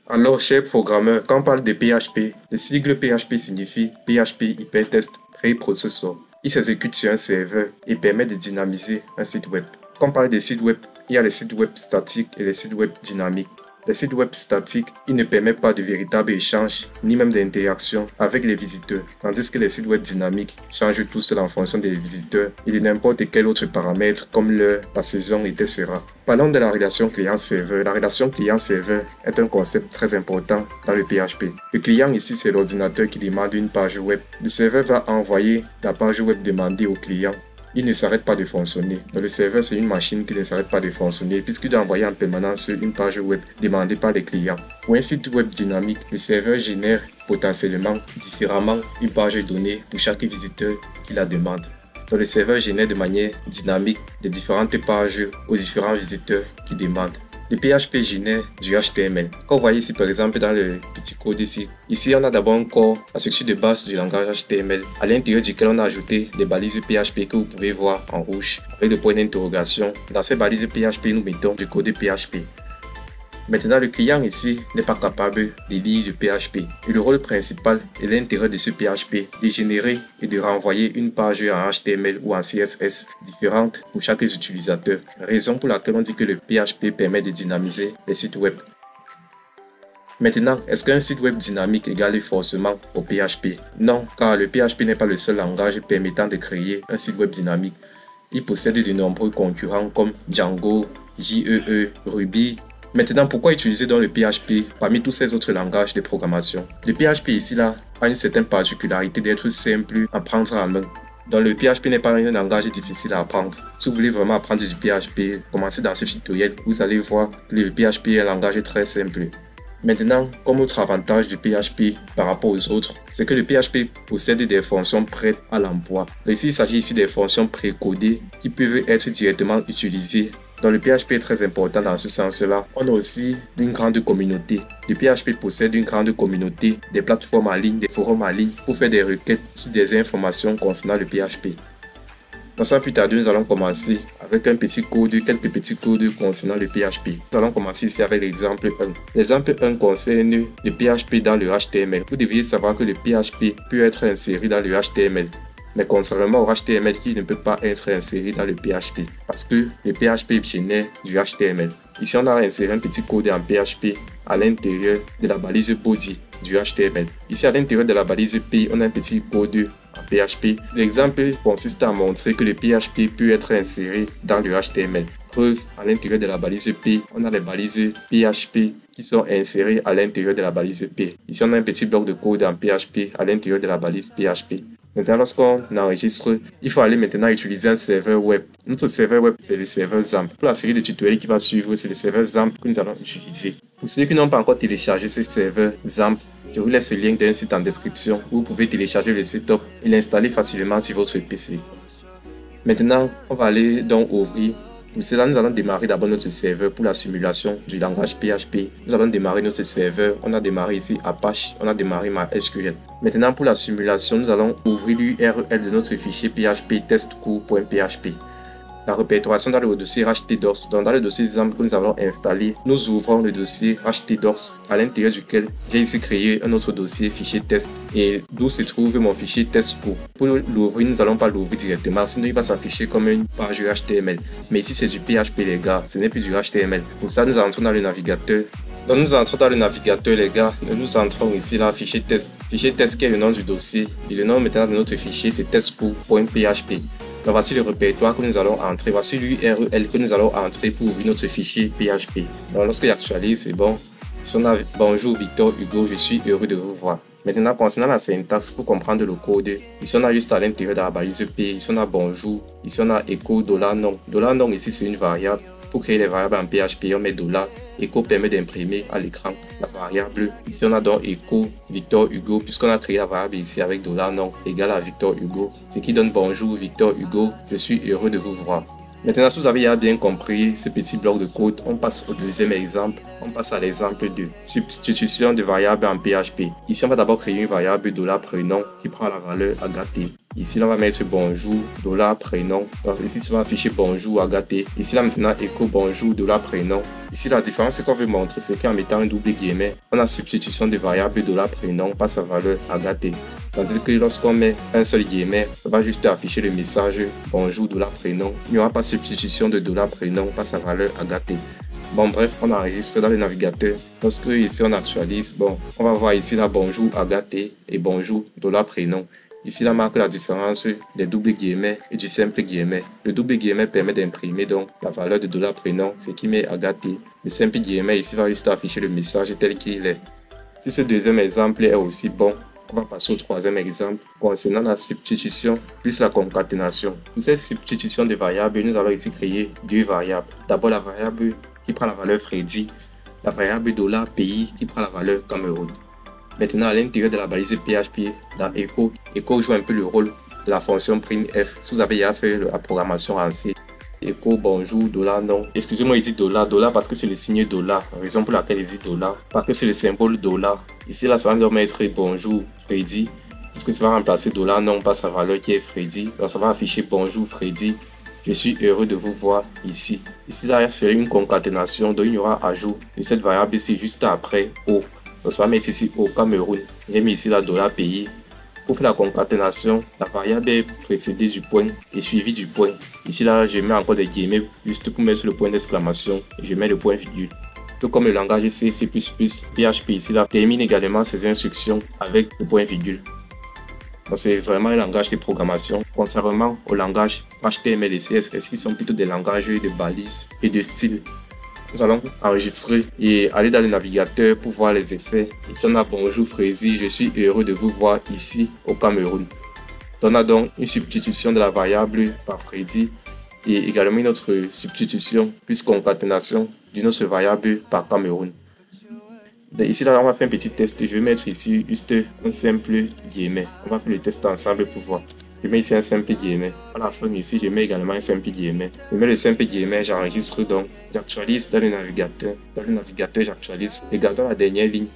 Alors, chers programmeurs, quand on parle de PHP, le sigle PHP signifie PHP Hypertext Preprocessor. Il s'exécute sur un serveur et permet de dynamiser un site web. Quand on parle des sites web, il y a les sites web statiques et les sites web dynamiques. Les sites web statiques, ils ne permettent pas de véritable échange ni même d'interaction avec les visiteurs, tandis que les sites web dynamiques changent tout seul en fonction des visiteurs et de n'importe quel autre paramètre comme l'heure, la saison, etc. Parlons de la relation client-serveur. La relation client-serveur est un concept très important dans le PHP. Le client ici, c'est l'ordinateur qui demande une page web. Le serveur va envoyer la page web demandée au client. Il ne s'arrête pas de fonctionner. Donc le serveur, c'est une machine qui ne s'arrête pas de fonctionner puisqu'il doit envoyer en permanence une page web demandée par les clients. Pour un site web dynamique, le serveur génère potentiellement différemment une page donnée pour chaque visiteur qui la demande. Donc le serveur génère de manière dynamique des différentes pages aux différents visiteurs qui demandent. Le PHP génère du HTML. Comme vous voyez ici par exemple dans le petit code ici, on a d'abord un corps, la structure de base du langage HTML, à l'intérieur duquel on a ajouté des balises PHP que vous pouvez voir en rouge avec le point d'interrogation. Dans ces balises PHP, nous mettons du code PHP. Maintenant, le client ici n'est pas capable de lire du PHP. Et le rôle principal et l'intérêt de ce PHP, de générer et de renvoyer une page en HTML ou en CSS différente pour chaque utilisateur. Raison pour laquelle on dit que le PHP permet de dynamiser les sites web. Maintenant, est-ce qu'un site web dynamique égale forcément au PHP? Non, car le PHP n'est pas le seul langage permettant de créer un site web dynamique. Il possède de nombreux concurrents comme Django, JEE, Ruby. Maintenant, pourquoi utiliser donc le PHP parmi tous ces autres langages de programmation? Le PHP ici là a une certaine particularité d'être simple à prendre en main. Donc le PHP n'est pas un langage difficile à apprendre. Si vous voulez vraiment apprendre du PHP, commencez dans ce tutoriel, vous allez voir que le PHP est un langage très simple. Maintenant, comme autre avantage du PHP par rapport aux autres, c'est que le PHP possède des fonctions prêtes à l'emploi. Ici, il s'agit ici des fonctions précodées qui peuvent être directement utilisées. Donc le PHP est très important dans ce sens-là. On a aussi une grande communauté. Le PHP possède une grande communauté, des plateformes en ligne, des forums en ligne pour faire des requêtes sur des informations concernant le PHP. Sans plus tarder, nous allons commencer avec un petit code, quelques petits codes concernant le PHP. Nous allons commencer ici avec l'exemple 1. L'exemple 1 concerne le PHP dans le HTML. Vous devriez savoir que le PHP peut être inséré dans le HTML. Mais contrairement au HTML qui ne peut pas être inséré dans le PHP parce que le PHP génère du HTML. Ici, on a inséré un petit code en PHP à l'intérieur de la balise body du HTML. Ici, à l'intérieur de la balise P, on a un petit code en PHP. L'exemple consiste à montrer que le PHP peut être inséré dans le HTML. Preuve, à l'intérieur de la balise P, on a les balises PHP qui sont insérées à l'intérieur de la balise P. Ici, on a un petit bloc de code en PHP à l'intérieur de la balise PHP. Maintenant, lorsqu'on enregistre, il faut aller maintenant utiliser un serveur web. Notre serveur web, c'est le serveur XAMPP. Pour la série de tutoriels qui va suivre, c'est le serveur XAMPP que nous allons utiliser. Pour ceux qui n'ont pas encore téléchargé ce serveur XAMPP, je vous laisse le lien d'un site en description où vous pouvez télécharger le setup et l'installer facilement sur votre PC. Maintenant, on va aller donc ouvrir. Pour cela, nous allons démarrer d'abord notre serveur pour la simulation du langage PHP. Nous allons démarrer notre serveur. On a démarré ici Apache, on a démarré MySQL. Maintenant, pour la simulation, nous allons ouvrir l'URL de notre fichier PHP testcours.php. La répertoration dans le dossier htdocs. Donc, dans le dossier XAMPP que nous avons installé, nous ouvrons le dossier htdocs à l'intérieur duquel j'ai ici créé un autre dossier fichier test et d'où se trouve mon fichier testcours. Pour l'ouvrir, nous n'allons pas l'ouvrir directement, sinon il va s'afficher comme une page HTML. Mais ici, c'est du PHP, les gars, ce n'est plus du HTML. Pour ça, nous entrons dans le navigateur. Donc nous entrons dans le navigateur, les gars. Nous entrons ici dans fichier test. Fichier test qui est le nom du dossier. Et le nom maintenant de notre fichier, c'est testcours.php. Donc voici le répertoire que nous allons entrer. Voici l'URL que nous allons entrer pour ouvrir notre fichier PHP. Donc lorsque j'actualise, c'est bon. Ici on a bonjour Victor Hugo, je suis heureux de vous voir. Maintenant, concernant la syntaxe, pour comprendre le code, ici on a juste à l'intérieur de la balise P, ici on a bonjour, ici on a echo $nom. $nom ici c'est une variable. Pour créer les variables en PHP, on met $. Echo permet d'imprimer à l'écran la variable. Ici, on a donc echo Victor Hugo, puisqu'on a créé la variable ici avec $nom égale à Victor Hugo, ce qui donne bonjour Victor Hugo, je suis heureux de vous voir. Maintenant, si vous avez bien compris ce petit bloc de code, on passe au deuxième exemple. On passe à l'exemple de substitution de variables en PHP. Ici, on va d'abord créer une variable $prénom qui prend la valeur Agathe. Ici, là, on va mettre bonjour, $prénom. Donc, ici, ça va afficher bonjour Agathe. Ici, là, maintenant, écho bonjour, $prénom. Ici, la différence qu'on veut montrer, c'est qu'en mettant un double guillemet, on a substitution de variable $prénom par sa valeur Agathe. Tandis que lorsqu'on met un seul guillemet, ça va juste afficher le message bonjour $prénom. Il n'y aura pas de substitution de $prénom par sa valeur Agathe. Bon, bref, on enregistre dans le navigateur. Lorsque ici on actualise, bon, on va voir ici là bonjour Agathe et bonjour $prénom. Ici, là marque la différence des doubles guillemets et du simple guillemet. Le double guillemet permet d'imprimer donc la valeur de $prénom, ce qui met Agathe. Le simple guillemet ici va juste afficher le message tel qu'il est. Si ce deuxième exemple est aussi bon, on va passer au troisième exemple concernant la substitution plus la concaténation. Pour cette substitution de variables, nous allons ici créer deux variables. D'abord la variable qui prend la valeur Freddy, la variable $pays qui prend la valeur Cameroun. Maintenant, à l'intérieur de la balise PHP, dans Echo, Echo joue un peu le rôle de la fonction printf. Si vous avez déjà fait la programmation en C, Echo, bonjour, $non. Excusez-moi, il dit $, parce que c'est le signe $. La raison pour laquelle il dit $, parce que c'est le symbole $. Ici, là, ça va nous mettre bonjour, Freddy, puisque ça va remplacer $non par sa valeur qui est Freddy. Donc, ça va afficher bonjour, Freddy. Je suis heureux de vous voir ici. Ici, là, c'est une concaténation, donc il y aura ajout de cette variable ici juste après O. Donc, ça va mettre ici au Cameroun. J'ai mis ici la $pays. Pour faire la concaténation, la variable est précédée du point et suivie du point. Ici, là, je mets encore des guillemets juste pour mettre le point d'exclamation et je mets le point virgule. Tout comme le langage C, C++, PHP ici, là, termine également ses instructions avec le point virgule. Donc, c'est vraiment un langage de programmation, contrairement au langage HTML et CSS qui sont plutôt des langages de balises et de style. Nous allons enregistrer et aller dans le navigateur pour voir les effets. Ici, on a bonjour Frézy, je suis heureux de vous voir ici au Cameroun. On a donc une substitution de la variable par Freddy et également une autre substitution plus concaténation d'une autre variable par Cameroun. Donc ici, là, on va faire un petit test. Je vais mettre ici juste un simple guillemet. On va faire le test ensemble pour voir. Je mets ici un simple guillemet. À la fin ici, je mets également un simple guillemet. Je mets le simple guillemet, j'enregistre donc. J'actualise dans le navigateur. Dans le navigateur, j'actualise. Regardons la dernière ligne.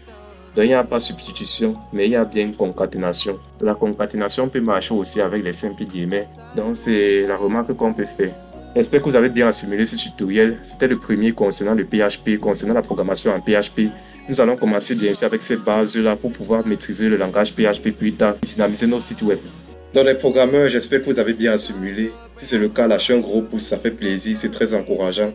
Donc il n'y a pas substitution, mais il y a bien une concaténation. Donc, la concaténation peut marcher aussi avec les simples guillemets. Donc c'est la remarque qu'on peut faire. J'espère que vous avez bien assimilé ce tutoriel. C'était le premier concernant le PHP, concernant la programmation en PHP. Nous allons commencer bien sûr avec ces bases-là pour pouvoir maîtriser le langage PHP plus tard et dynamiser nos sites web. Dans les programmeurs, j'espère que vous avez bien assimilé. Si c'est le cas, lâchez un gros pouce, ça fait plaisir, c'est très encourageant.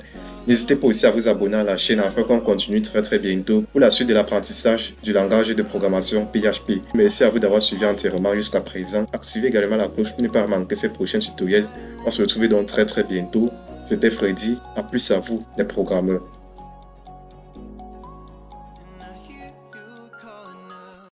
N'hésitez pas aussi à vous abonner à la chaîne afin qu'on continue très bientôt pour la suite de l'apprentissage du langage de programmation PHP. Merci à vous d'avoir suivi entièrement jusqu'à présent. Activez également la cloche pour ne pas manquer ces prochains tutoriels. On se retrouve donc très bientôt. C'était Freddy. À plus à vous, les programmeurs.